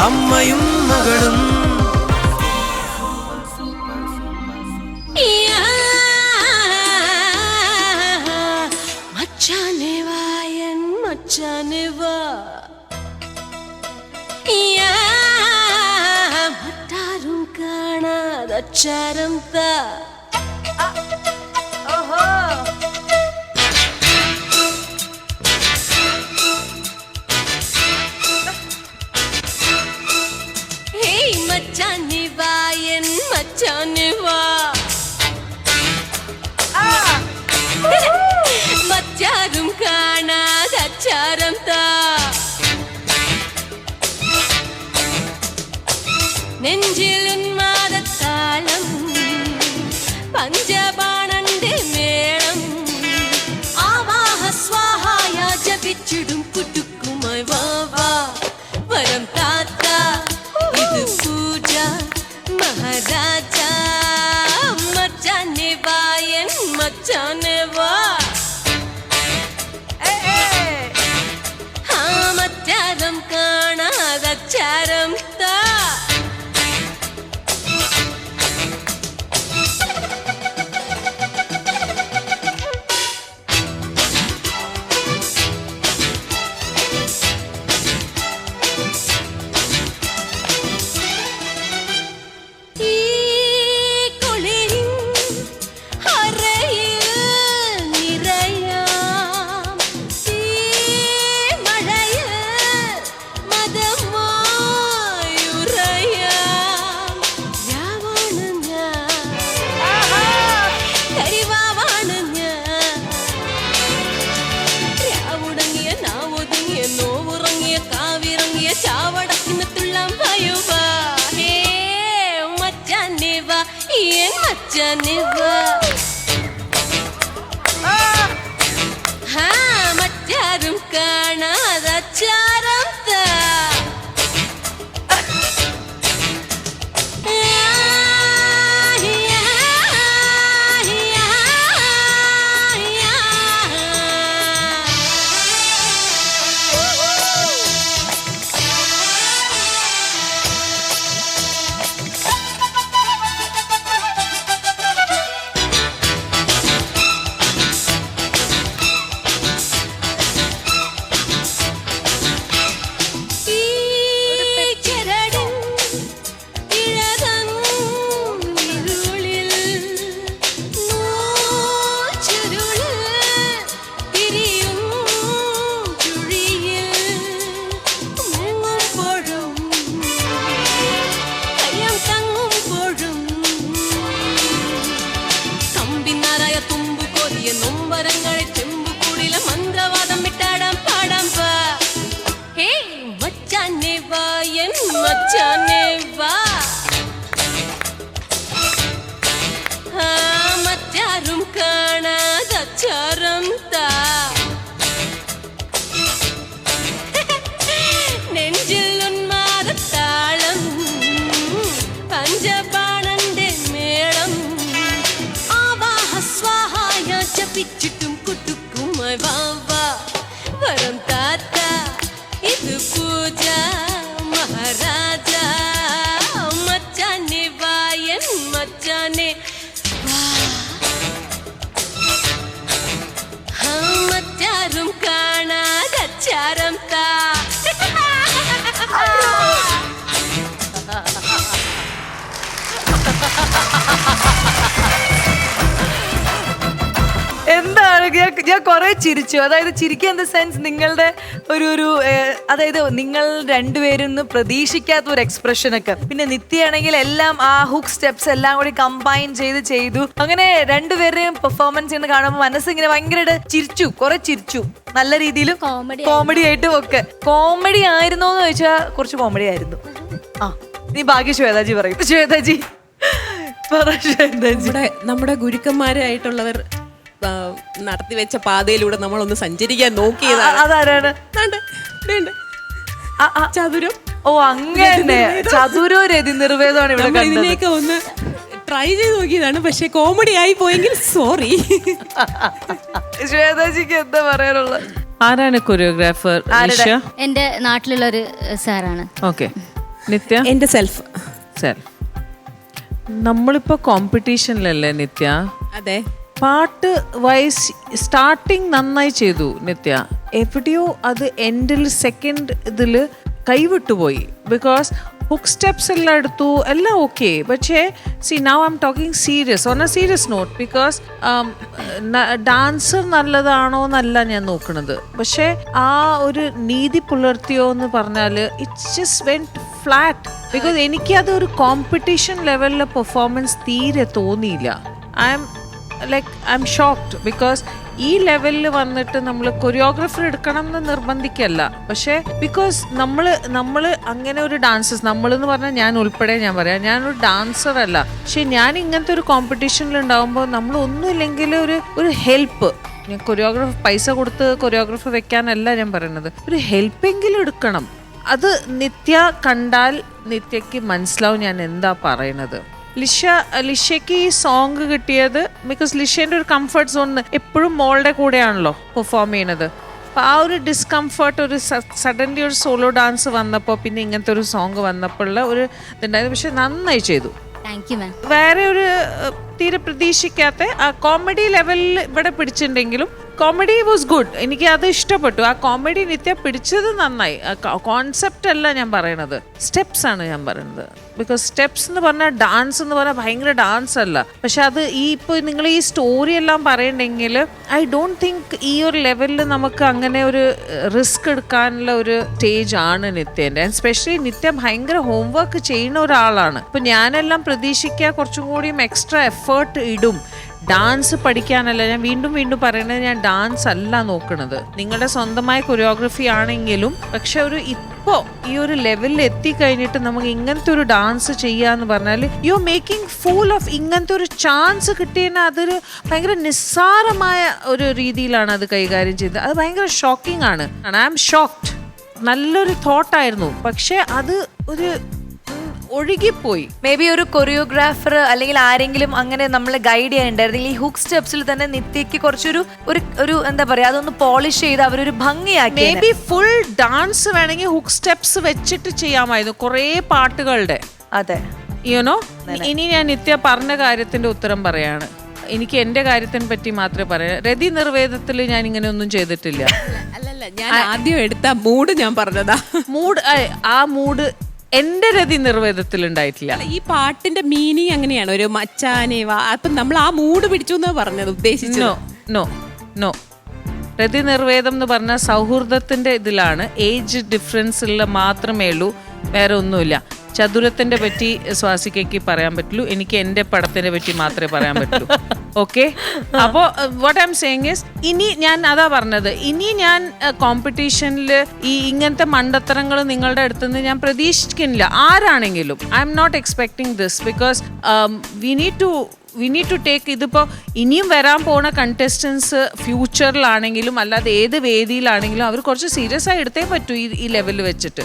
അമ്മയും മകളും. മച്ചാനെ വായൻ മച്ചാനെ വാ, മറ്റാരും കാണാതച്ചാരം താ. മച്ചാനെ വായൻ മച്ചാനെ വാ, മറ്റാരും കാണാതച്ചാരം താ. നെഞ്ചിൽ ഉന്മാദത്താളം പഞ്ചബാണന്റെ മേളം, ആവാഹ സ്വാഹായ ജപിച്ചിടും കുട്ടുക്കുമായി വാ വാ വരം താത്ത. ഇത് പൂജ മഹാരാജ. മച്ചാനെ വായൻ മച്ചാനെ വാ, മറ്റാരം കാണാതച്ചാരം താ. മറ്റാരും കാണാതച്ചാരം താ. മച്ചാനെ വാ, മറ്റാരും കാണാതച്ചാരം താ. നെഞ്ചിൽ ഉന്മാദത്താളം പഞ്ചബാണന്റെ മേളം, ആവാഹ സ്വാഹായ ജപിച്ചിട്ടും കുട്ടുക്കുമായി വാ വാ വരം താത്ത. ഇത് പൂജ മഹാരാജ. മച്ചാനെ വായൻ മച്ചാനെ വാ, മറ്റാരും കാണാതച്ചാരം താ. എന്താണ് ഞാൻ കുറെ ചിരിച്ചു. അതായത് ചിരിക്കുക ഇൻ ദ സെൻസ് നിങ്ങളുടെ ഒരു അതായത് നിങ്ങൾ രണ്ടുപേരും പ്രതീക്ഷിക്കാത്ത ഒരു എക്സ്പ്രഷനൊക്കെ, പിന്നെ നിത്യയാണെങ്കിൽ എല്ലാം ആ ഹുക്ക് സ്റ്റെപ്സ് എല്ലാം കൂടി കമ്പൈൻ ചെയ്തു. അങ്ങനെ രണ്ടുപേരുടെയും പെർഫോമൻസ് ചെയ്യുന്ന കാണുമ്പോൾ മനസ്സിങ്ങനെ ഭയങ്കരമായിട്ട് ചിരിച്ചു, കുറെ ചിരിച്ചു. നല്ല രീതിയിലും കോമഡി ആയിട്ടും ഒക്കെ. കോമഡി ആയിരുന്നോ എന്ന് ചോദിച്ചാൽ കുറച്ച് കോമഡി ആയിരുന്നു. ആ നീ ബാക്കി ശ്വേതാജി പറയും. ശ്വേതാജി നമ്മുടെ ഗുരുക്കന്മാരായിട്ടുള്ളവർ നടത്തിവെച്ച പാതയിലൂടെ നമ്മളൊന്ന് സഞ്ചരിക്കാൻ നോക്കിയതാണ്. അതാരാണ്? ചതുരം. ഓ അങ്ങനെ ചതുരോ രതി നിർവേദമാണ് ഇവിടെ. ഇതിലേക്ക് ഒന്ന് ട്രൈ ചെയ്ത് നോക്കിയതാണ്, പക്ഷെ കോമഡി ആയി പോയെങ്കിൽ സോറി. ശ്വേതാജിക്ക് എന്താ പറയാനുള്ളത്? ആരാണ് കൊറിയോഗ്രാഫർ? എന്റെ നാട്ടിലുള്ള ഒരു സാറാണ്. ഓക്കെ. നിത്യ എന്റെ സെൽഫ്. സെൽഫ്. നമ്മളിപ്പോ കോമ്പറ്റീഷനിലല്ലേ നിത്യ? അതെ. പാട്ട് വൈസ് സ്റ്റാർട്ടിങ് നന്നായി ചെയ്തു നിത്യ. എവിടെയോ അത് എൻഡിൽ സെക്കൻഡ് ഇതിൽ കൈവിട്ടുപോയി. ബിക്കോസ് ഹുക്ക് സ്റ്റെപ്സ് എല്ലാം എടുത്തു, എല്ലാം ഓക്കെ. പക്ഷേ now I am talking serious on A serious not. Because dancer നല്ലതാണോ എന്നല്ല ഞാൻ നോക്കുന്നത്. പക്ഷേ ആ ഒരു നീതി പുലർത്തിയോ എന്ന് പറഞ്ഞാൽ it's just went flat. Because എനിക്കത് ഒരു കോമ്പറ്റീഷൻ ലെവലിലെ പെർഫോമൻസ് തീരെ തോന്നിയില്ല. I M shocked. ബിക്കോസ് ഈ ലെവലിൽ വന്നിട്ട് നമ്മൾ കൊറിയോഗ്രാഫർ എടുക്കണം എന്ന് നിർബന്ധിക്കല്ല. പക്ഷേ ബിക്കോസ് നമ്മൾ അങ്ങനെ ഒരു ഡാൻസേഴ്സ്, നമ്മളെന്ന് പറഞ്ഞാൽ ഞാൻ ഉൾപ്പെടെ ഞാൻ പറയാം, ഞാനൊരു ഡാൻസർ അല്ല. പക്ഷെ ഞാൻ ഇങ്ങനത്തെ ഒരു കോമ്പറ്റീഷനിൽ ഉണ്ടാകുമ്പോൾ നമ്മൾ ഒന്നുമില്ലെങ്കിൽ ഒരു ഹെൽപ്പ്, ഞാൻ കൊറിയോഗ്രാഫർ പൈസ കൊടുത്ത് കൊറിയോഗ്രാഫർ വെക്കാനല്ല ഞാൻ പറയുന്നത്, ഒരു ഹെൽപ്പെങ്കിലും എടുക്കണം. അത് നിത്യ കണ്ടാൽ നിത്യക്ക് മനസ്സിലാവും ഞാൻ എന്താ പറയണത്. ലിഷയ്ക്ക് ഈ സോങ് കിട്ടിയത് ബിക്കോസ് ലിഷേൻ്റെ ഒരു കംഫർട്ട് സോൺ എപ്പോഴും മോളുടെ കൂടെയാണല്ലോ പെർഫോം ചെയ്യണത്. അപ്പോൾ ആ ഒരു ഡിസ്കംഫർട്ട്, ഒരു സഡൻലി ഒരു സോളോ ഡാൻസ് വന്നപ്പോൾ, പിന്നെ ഇങ്ങനത്തെ ഒരു സോങ് വന്നപ്പോഴുള്ള ഒരു ഇതുണ്ടായിരുന്നു. പക്ഷെ നന്നായി ചെയ്തു. വേറെ ഒരു തീരെ പ്രതീക്ഷിക്കാത്ത കോമഡി ലെവലിൽ ഇവിടെ പിടിച്ചിട്ടുണ്ടെങ്കിലും കോമഡി വാസ് ഗുഡ്. എനിക്ക് അത് ഇഷ്ടപ്പെട്ടു. ആ കോമഡി നിത്യ പിടിച്ചത് നന്നായി. കോൺസെപ്റ്റ് അല്ല ഞാൻ പറയണത്, സ്റ്റെപ്സ് ആണ് ഞാൻ പറയുന്നത്. ബിക്കോസ് സ്റ്റെപ്സ് എന്ന് പറഞ്ഞാൽ ഡാൻസ് എന്ന് പറഞ്ഞാൽ ഭയങ്കര ഡാൻസ് അല്ല. പക്ഷെ അത് ഇപ്പോൾ നിങ്ങൾ ഈ സ്റ്റോറി എല്ലാം പറയണമെങ്കിൽ ഐ ഡോണ്ട് തിങ്ക് ഈ ഒരു ലെവലിൽ നമുക്ക് അങ്ങനെ ഒരു റിസ്ക് എടുക്കാനുള്ള ഒരു സ്റ്റേജ് ആണ് നിത്യേൻ്റെ. ആൻഡ് സ്പെഷ്യലി നിത്യ ഭയങ്കര ഹോംവർക്ക് ചെയ്യുന്ന ഒരാളാണ്. ഇപ്പം ഞാനെല്ലാം പ്രതീക്ഷിക്കുക കുറച്ചും കൂടിയും എക്സ്ട്രാ എഫേർട്ട് ഇടും. ഡാൻസ് പഠിക്കാനല്ല, ഞാൻ വീണ്ടും പറയുന്നത്, ഞാൻ ഡാൻസ് അല്ല നോക്കുന്നത്. നിങ്ങളുടെ സ്വന്തമായ കൊറിയോഗ്രഫി ആണെങ്കിലും പക്ഷെ ഇപ്പോൾ ഈ ഒരു ലെവലിൽ എത്തിക്കഴിഞ്ഞിട്ട് നമുക്ക് ഇങ്ങനത്തെ ഒരു ഡാൻസ് ചെയ്യാന്ന് പറഞ്ഞാൽ you are making fool of. ഇങ്ങനത്തെ ഒരു ചാൻസ് കിട്ടിയതിന് അതൊരു ഭയങ്കര നിസ്സാരമായ ഒരു രീതിയിലാണ് അത് കൈകാര്യം ചെയ്തത്. അത് ഭയങ്കര ഷോക്കിംഗ് ആണ്. I am shocked. നല്ലൊരു തോട്ടായിരുന്നു, പക്ഷെ അത് ഒരു ഒഴുകിപ്പോയി. മേ ബി ഒരു കൊറിയോഗ്രാഫർ അല്ലെങ്കിൽ ആരെങ്കിലും അങ്ങനെ നമ്മളെ ഗൈഡ് ചെയ്യാനുണ്ടായിരുന്നെങ്കിൽ ഈ ഹുക്ക് സ്റ്റെപ്സിൽ തന്നെ നിത്യക്ക് കുറച്ചൊരു ഒരു എന്താ പറയാ, അതൊന്ന് പോളിഷ് ചെയ്ത് അവരൊരു ഭംഗിയാക്കി. മേ ബി ഫുൾ ഡാൻസ് വേണമെങ്കിൽ ഹുക്ക് സ്റ്റെപ്സ് വെച്ചിട്ട് ചെയ്യാമായിരുന്നു കുറേ പാട്ടുകളുടെ. അതെ, യുനോ. ഇനി ഞാൻ നിത്യ പറഞ്ഞ കാര്യത്തിന്റെ ഉത്തരം പറയാണ്. എനിക്ക് എന്റെ കാര്യത്തിനെ പറ്റി മാത്രമേ പറയാം. രതി നിർവേദത്തിൽ ഞാൻ ഇങ്ങനെ ഒന്നും ചെയ്തിട്ടില്ല. അല്ലല്ല, ഞാൻ ആദ്യം എടുത്ത മൂഡ് ഞാൻ പറഞ്ഞതാ. ആ മൂഡ് എന്റെ രതി നിർവേദത്തിൽ ഉണ്ടായിട്ടില്ല. ഈ പാട്ടിന്റെ മീനിങ് അങ്ങനെയാണ്, ഒരു മച്ചാനെ വാ. അപ്പൊ നമ്മൾ ആ മൂഡ് പിടിച്ചു എന്നാ പറഞ്ഞത്, ഉദ്ദേശിച്ചു. നോ രതി നിർവേദം എന്ന് പറഞ്ഞാൽ സൗഹൃദത്തിന്റെ ഇതിലാണ്. ഏജ് ഡിഫറൻസ് ഉള്ള മാത്രമേ ഉള്ളൂ, വേറെ ഒന്നുമില്ല. ചതുരത്തിന്റെ പറ്റി സ്വാസികയ്ക്ക് പറയാൻ പറ്റുള്ളൂ, എനിക്ക് എന്റെ പടത്തിനെ പറ്റി മാത്രമേ പറയാൻ പറ്റുള്ളൂ. ഓക്കെ. അപ്പോൾ what I M saying is, ഇനി ഞാൻ അതാ പറഞ്ഞത്, ഇനി ഞാൻ കോമ്പറ്റീഷനിൽ ഈ ഇങ്ങനത്തെ മണ്ടത്തരങ്ങൾ നിങ്ങളുടെ അടുത്തുനിന്ന് ഞാൻ പ്രതീക്ഷിക്കുന്നില്ല. ആരാണെങ്കിലും I am not expecting this. Because we need to take. ഇതിപ്പോൾ ഇനിയും വരാൻ പോകുന്ന കണ്ടസ്റ്റൻസ് ഫ്യൂച്ചറിലാണെങ്കിലും അല്ലാതെ ഏത് വേദിയിലാണെങ്കിലും അവർ കുറച്ച് സീരിയസ് ആയി എടുത്തേ പറ്റൂ ഈ ലെവലിൽ വെച്ചിട്ട്.